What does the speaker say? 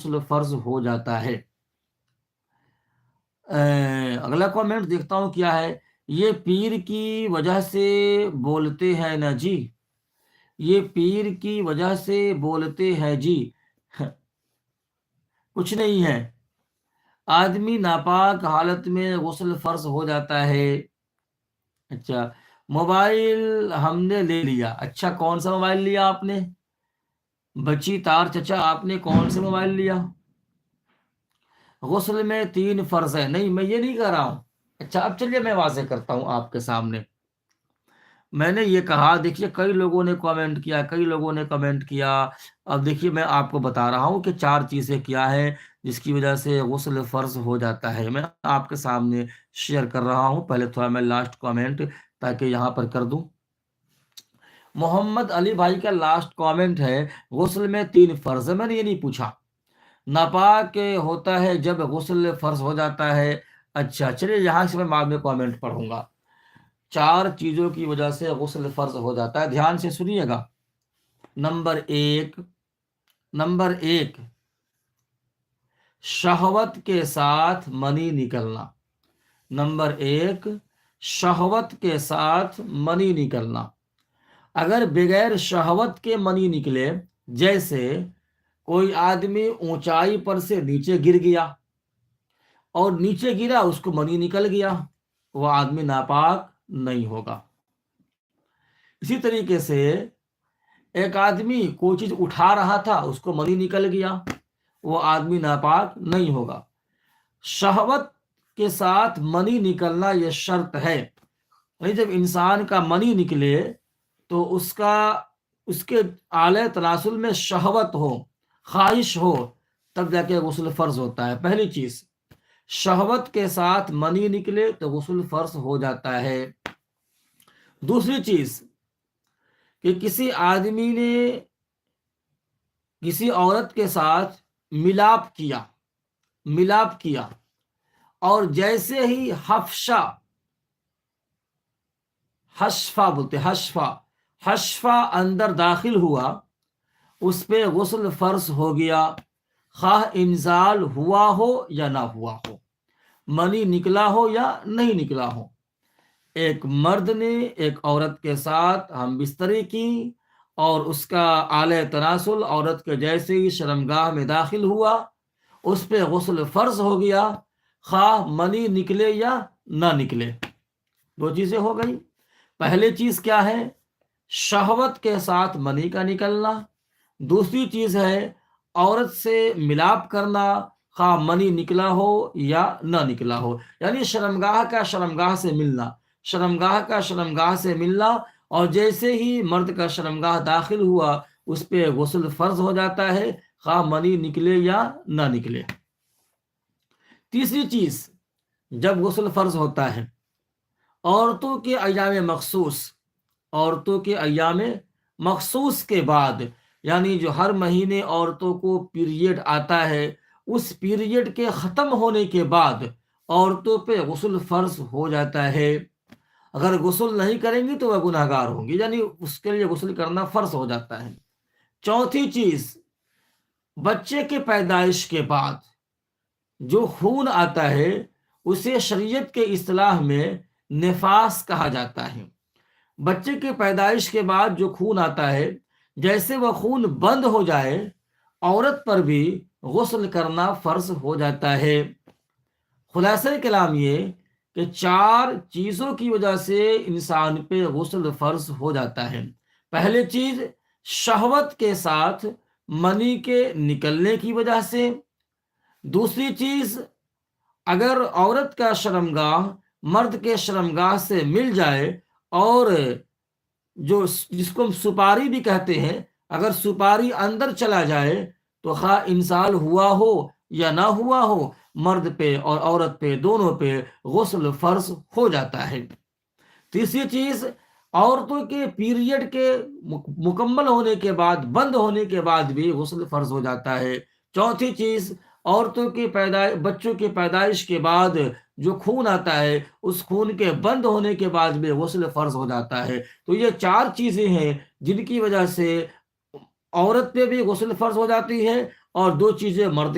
غسل فرض ہو جاتا ہے۔ اگلا کامنٹ دیکھتا ہوں کیا ہے۔ یہ پیر کی وجہ سے بولتے ہیں نا جی، یہ پیر کی وجہ سے بولتے ہیں جی، کچھ نہیں ہے، آدمی ناپاک حالت میں غسل فرض ہو جاتا ہے۔ اچھا، موبائل ہم نے لے لیا، اچھا کون سا موبائل لیا آپ نے؟ بچی تار چچا آپ نے کون سے موبائل لیا؟ غسل میں 3 فرض ہے، نہیں میں یہ نہیں کہہ رہا ہوں۔ اچھا اب چلیے میں واضح کرتا ہوں آپ کے سامنے۔ میں نے یہ کہا، دیکھیے کئی لوگوں نے کامنٹ کیا، کئی لوگوں نے کمنٹ کیا۔ اب دیکھیے میں آپ کو بتا رہا ہوں کہ 4 چیزیں کیا ہے جس کی وجہ سے غسل فرض ہو جاتا ہے۔ میں آپ کے سامنے شیئر کر رہا ہوں۔ پہلے تھوڑا میں لاسٹ کامنٹ تاکہ یہاں پر کر دوں۔ محمد علی بھائی کا لاسٹ کامنٹ ہے، غسل میں 3 فرض ہے۔ میں نے یہ نہیں پوچھا، ناپاک ہوتا ہے جب غسل فرض ہو جاتا ہے۔ اچھا چلیے یہاں سے میں بعد میں کامنٹ پڑھوں گا۔ 4 چیزوں کی وجہ سے غسل فرض ہو جاتا ہے، دھیان سے سنیے گا۔ نمبر ایک، شہوت کے ساتھ منی نکلنا۔ نمبر 1، شہوت کے ساتھ منی نکلنا۔ اگر بغیر شہوت کے منی نکلے، جیسے کوئی آدمی اونچائی پر سے نیچے گر گیا اور نیچے گرا اس کو منی نکل گیا، وہ آدمی ناپاک نہیں ہوگا۔ اسی طریقے سے ایک آدمی کوئی چیز اٹھا رہا تھا، اس کو منی نکل گیا، وہ آدمی ناپاک نہیں ہوگا۔ شہوت کے ساتھ منی نکلنا یہ شرط ہے، یعنی جب انسان کا منی نکلے تو اس کے اعلی تناسل میں شہوت ہو، خواہش ہو، تب جا کے غسل فرض ہوتا ہے۔ پہلی چیز، شہوت کے ساتھ منی نکلے تو غسل فرض ہو جاتا ہے۔ دوسری چیز کہ کسی آدمی نے کسی عورت کے ساتھ ملاپ کیا اور جیسے ہی حشفہ اندر داخل ہوا، اس پہ غسل فرض ہو گیا، خواہ انزال ہوا ہو یا نہ ہوا ہو، منی نکلا ہو یا نہیں نکلا ہو۔ ایک مرد نے ایک عورت کے ساتھ ہم بستری کی اور اس کا اعلی تناسل عورت کے جیسے ہی شرمگاہ میں داخل ہوا، اس پہ غسل فرض ہو گیا، خواہ منی نکلے یا نہ نکلے۔ 2 چیزیں ہو گئی۔ پہلی چیز کیا ہے؟ شہوت کے ساتھ منی کا نکلنا۔ دوسری چیز ہے عورت سے ملاپ کرنا، خواہ منی نکلا ہو یا نہ نکلا ہو، یعنی شرمگاہ کا شرمگاہ سے ملنا، اور جیسے ہی مرد کا شرمگاہ داخل ہوا اس پہ غسل فرض ہو جاتا ہے، خواہ منی نکلے یا نہ نکلے۔ تیسری چیز، جب غسل فرض ہوتا ہے عورتوں کے ایام مخصوص کے بعد، یعنی جو ہر مہینے عورتوں کو پیریڈ آتا ہے، اس پیریڈ کے ختم ہونے کے بعد عورتوں پہ غسل فرض ہو جاتا ہے۔ اگر غسل نہیں کریں گی تو وہ گناہ گار ہوں گی، یعنی اس کے لیے غسل کرنا فرض ہو جاتا ہے۔ چوتھی چیز، بچے کے پیدائش کے بعد جو خون آتا ہے اسے شریعت کے اصطلاح میں نفاس کہا جاتا ہے۔ بچے کے پیدائش کے بعد جو خون آتا ہے، جیسے وہ خون بند ہو جائے، عورت پر بھی غسل کرنا فرض ہو جاتا ہے۔ خلاصہ کلام یہ کہ 4 چیزوں کی وجہ سے انسان پہ غسل فرض ہو جاتا ہے۔ پہلی چیز، شہوت کے ساتھ منی کے نکلنے کی وجہ سے۔ دوسری چیز، اگر عورت کا شرمگاہ مرد کے شرمگاہ سے مل جائے اور جس کو ہم سپاری بھی کہتے ہیں، اگر سپاری اندر چلا جائے تو خواہ انزال ہوا ہو یا نہ ہوا ہو، مرد پہ اور عورت پہ دونوں پہ غسل فرض ہو جاتا ہے۔ تیسری چیز، عورتوں کے پیریڈ کے مکمل ہونے کے بعد، بند ہونے کے بعد بھی غسل فرض ہو جاتا ہے۔ چوتھی چیز، عورتوں کی بچوں کی پیدائش کے بعد جو خون آتا ہے، اس خون کے بند ہونے کے بعد بھی غسل فرض ہو جاتا ہے۔ تو یہ 4 چیزیں ہیں جن کی وجہ سے عورت پہ بھی غسل فرض ہو جاتی ہے اور دو چیزیں مرد